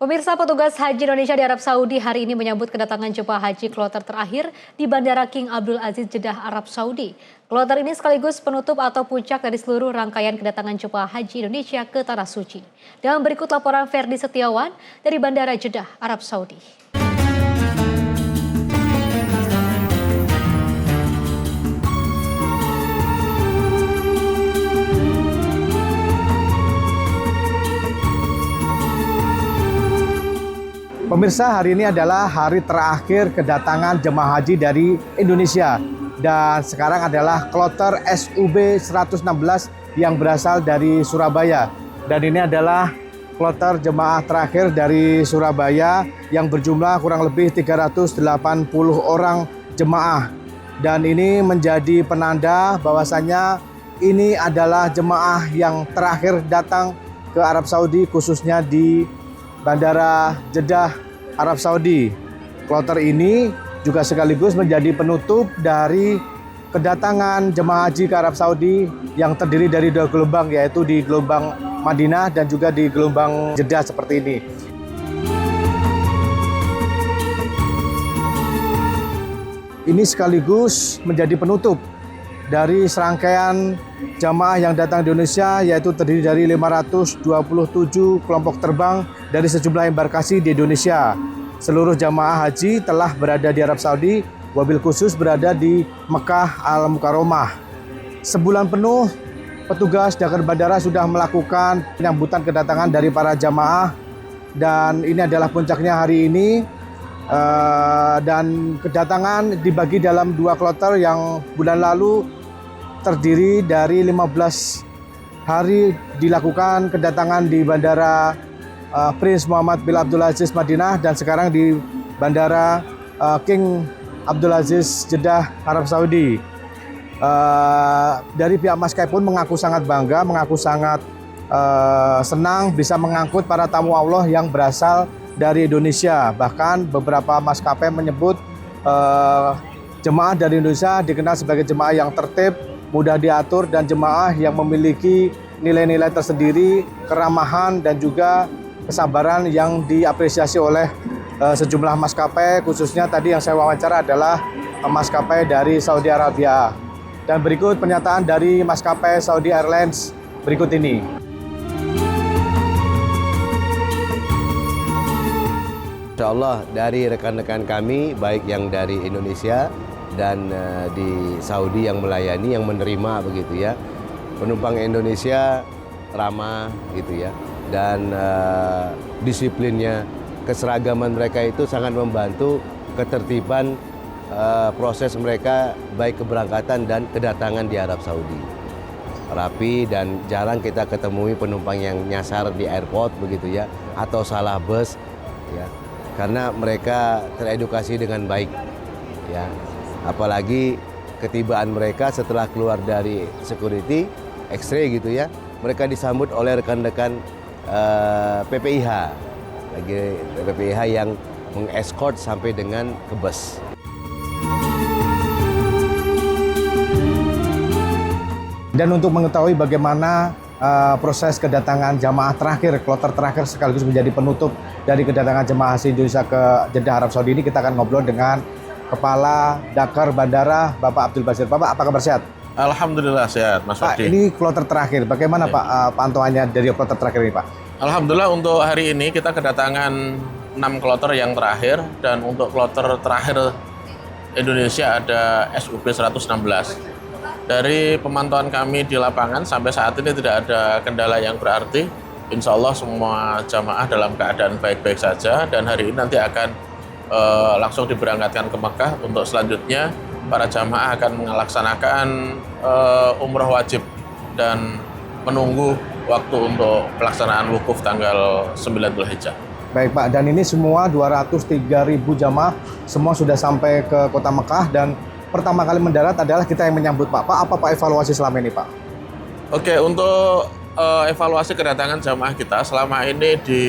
Pemirsa, petugas Haji Indonesia di Arab Saudi hari ini menyambut kedatangan jemaah haji kloter terakhir di Bandara King Abdul Aziz Jeddah, Arab Saudi. Kloter ini sekaligus penutup atau puncak dari seluruh rangkaian kedatangan jemaah haji Indonesia ke Tanah Suci. Dan berikut laporan Ferdi Setiawan dari Bandara Jeddah, Arab Saudi. Pemirsa, hari ini adalah hari terakhir kedatangan jemaah haji dari Indonesia. Dan sekarang adalah kloter SUB 116 yang berasal dari Surabaya. Dan ini adalah kloter jemaah terakhir dari Surabaya yang berjumlah kurang lebih 380 orang jemaah. Dan ini menjadi penanda bahwasannya ini adalah jemaah yang terakhir datang ke Arab Saudi, khususnya di Bandara Jeddah, Arab Saudi. Kloter ini juga sekaligus menjadi penutup dari kedatangan jemaah haji ke Arab Saudi yang terdiri dari dua gelombang, yaitu di gelombang Madinah dan juga di gelombang Jeddah seperti ini. Ini sekaligus menjadi penutup dari serangkaian jamaah yang datang di Indonesia, yaitu terdiri dari 527 kelompok terbang dari sejumlah embarkasi di Indonesia. Seluruh jamaah haji telah berada di Arab Saudi, wabil khusus berada di Mekah Al-Mukarramah. Sebulan penuh, petugas jaga bandara sudah melakukan penyambutan kedatangan dari para jamaah, dan ini adalah puncaknya hari ini. Dan kedatangan dibagi dalam dua kloter yang bulan lalu terdiri dari 15 hari dilakukan kedatangan di Bandara Prince Muhammad bin Abdul Aziz Madinah, dan sekarang di Bandara King Abdul Aziz Jeddah, Arab Saudi. Dari pihak maskapai pun mengaku sangat bangga, mengaku sangat senang bisa mengangkut para tamu Allah yang berasal dari Indonesia. Bahkan beberapa maskapai menyebut jemaah dari Indonesia dikenal sebagai jemaah yang tertib, mudah diatur, dan jemaah yang memiliki nilai-nilai tersendiri, keramahan, dan juga kesabaran yang diapresiasi oleh sejumlah maskapai, khususnya tadi yang saya wawancara adalah maskapai dari Saudi Arabia. Dan berikut pernyataan dari maskapai Saudi Airlines berikut ini. Insya Allah dari rekan-rekan kami, baik yang dari Indonesia dan di Saudi yang melayani, yang menerima begitu ya, penumpang Indonesia ramah gitu ya, dan disiplinnya, keseragaman mereka itu sangat membantu ketertiban proses mereka baik keberangkatan dan kedatangan di Arab Saudi. Rapi dan jarang kita ketemui penumpang yang nyasar di airport begitu ya, atau salah bus ya, karena mereka teredukasi dengan baik ya. Apalagi ketibaan mereka setelah keluar dari security X-ray gitu ya, mereka disambut oleh rekan-rekan PPIH, lagi PPIH yang mengescort sampai dengan ke bus. Dan untuk mengetahui bagaimana proses kedatangan jamaah terakhir, kloter terakhir sekaligus menjadi penutup dari kedatangan jemaah haji Indonesia ke Jeddah, Arab Saudi ini, kita akan ngobrol dengan Kepala Dakar Bandara, Bapak Abdul Basir. Bapak, apa kabar, sehat? Alhamdulillah sehat, Mas Pak, Ferdi. ini kloter terakhir. Bagaimana Ya. Pak pantauannya dari kloter terakhir ini, Pak? Alhamdulillah untuk hari ini kita kedatangan 6 kloter yang terakhir, dan untuk kloter terakhir Indonesia ada SUB 116. Dari pemantauan kami di lapangan sampai saat ini tidak ada kendala yang berarti. Insya Allah semua jamaah dalam keadaan baik-baik saja, dan hari ini nanti akan langsung diberangkatkan ke Mekah. Untuk selanjutnya para jamaah akan melaksanakan umroh wajib dan menunggu waktu untuk pelaksanaan wukuf tanggal 9 Dzulhijjah. Baik Pak, dan ini semua 203.000 jamaah semua sudah sampai ke kota Mekah, dan pertama kali mendarat adalah kita yang menyambut Pak. Pak, apa Pak evaluasi selama ini Pak? Oke, untuk evaluasi kedatangan jamaah kita selama ini di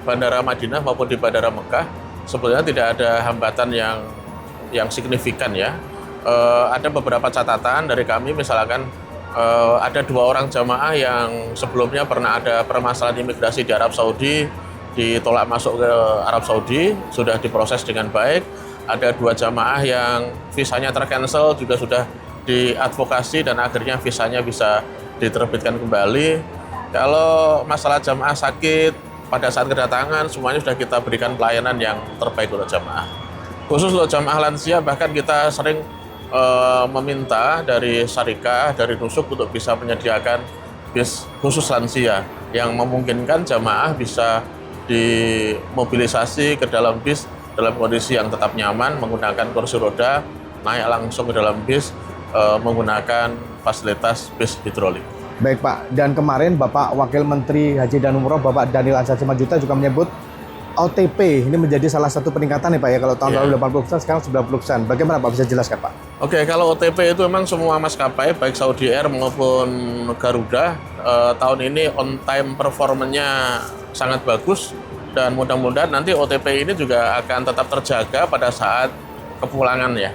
Bandara Madinah maupun di Bandara Mekah, sebetulnya tidak ada hambatan yang signifikan ya. Ada beberapa catatan dari kami, misalkan ada 2 orang jamaah yang sebelumnya pernah ada permasalahan imigrasi di Arab Saudi, ditolak masuk ke Arab Saudi, sudah diproses dengan baik. Ada 2 jamaah yang visanya tercancel juga sudah diadvokasi dan akhirnya visanya bisa diterbitkan kembali. Kalau masalah jamaah sakit pada saat kedatangan, semuanya sudah kita berikan pelayanan yang terbaik untuk jamaah. Khusus untuk jamaah lansia, bahkan kita sering meminta dari Syarikah, dari Nusuk untuk bisa menyediakan bis khusus lansia yang memungkinkan jamaah bisa dimobilisasi ke dalam bis dalam kondisi yang tetap nyaman, menggunakan kursi roda, naik langsung ke dalam bis, menggunakan fasilitas bis hidrolik. Baik Pak, dan kemarin Bapak Wakil Menteri Haji dan Umroh Bapak Daniel Ansar Simanjuntak juga menyebut OTP ini menjadi salah satu peningkatan nih Pak ya, kalau tahun lalu 80%, sekarang 90%. Bagaimana Pak, bisa jelaskan Pak? Oke, kalau OTP itu memang semua maskapai, baik Saudi Air maupun Garuda, tahun ini on time performanya sangat bagus, dan mudah-mudahan nanti OTP ini juga akan tetap terjaga pada saat kepulangan ya.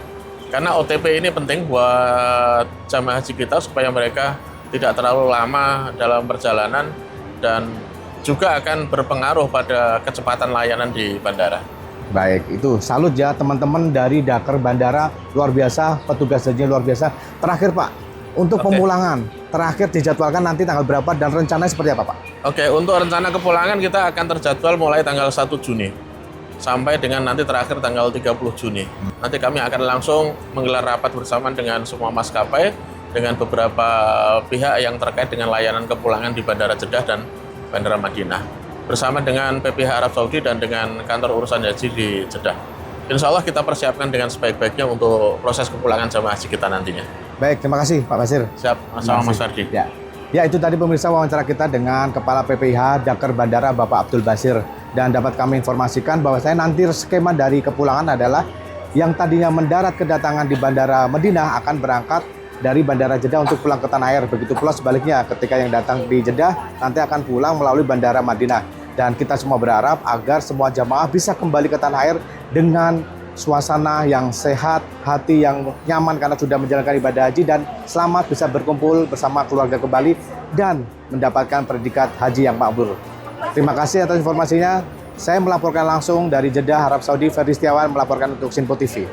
Karena OTP ini penting buat jamaah haji kita supaya mereka tidak terlalu lama dalam perjalanan dan juga akan berpengaruh pada kecepatan layanan di bandara. Baik, itu salut ya teman-teman dari Dakar Bandara, luar biasa, petugas hajinya luar biasa. Terakhir Pak, untuk pemulangan, terakhir dijadwalkan nanti tanggal berapa dan rencananya seperti apa Pak? Oke, untuk rencana kepulangan kita akan terjadwal mulai tanggal 1 Juni sampai dengan nanti terakhir tanggal 30 Juni. Nanti kami akan langsung menggelar rapat bersama dengan semua maskapai, dengan beberapa pihak yang terkait dengan layanan kepulangan di Bandara Jeddah dan Bandara Madinah, bersama dengan PPH Arab Saudi dan dengan kantor urusan haji di Jeddah. Insya Allah kita persiapkan dengan sebaik-baiknya untuk proses kepulangan jamaah haji kita nantinya. Baik, terima kasih Pak Basir. Siap, sama Mas Fardi. Ya, itu tadi pemirsa wawancara kita dengan Kepala PPIH Dakar Bandara Bapak Abdul Basir. Dan dapat kami informasikan bahwa saya nanti skema dari kepulangan adalah yang tadinya mendarat kedatangan di Bandara Madinah akan berangkat dari Bandara Jeddah untuk pulang ke tanah air. Begitu pula sebaliknya, ketika yang datang di Jeddah nanti akan pulang melalui Bandara Madinah. Dan kita semua berharap agar semua jamaah bisa kembali ke tanah air dengan suasana yang sehat, hati yang nyaman karena sudah menjalankan ibadah haji, dan selamat bisa berkumpul bersama keluarga kembali dan mendapatkan predikat haji yang makbul. Terima kasih atas informasinya. Saya melaporkan langsung dari Jeddah, Arab Saudi. Ferdi Setiawan melaporkan untuk Sinpo TV.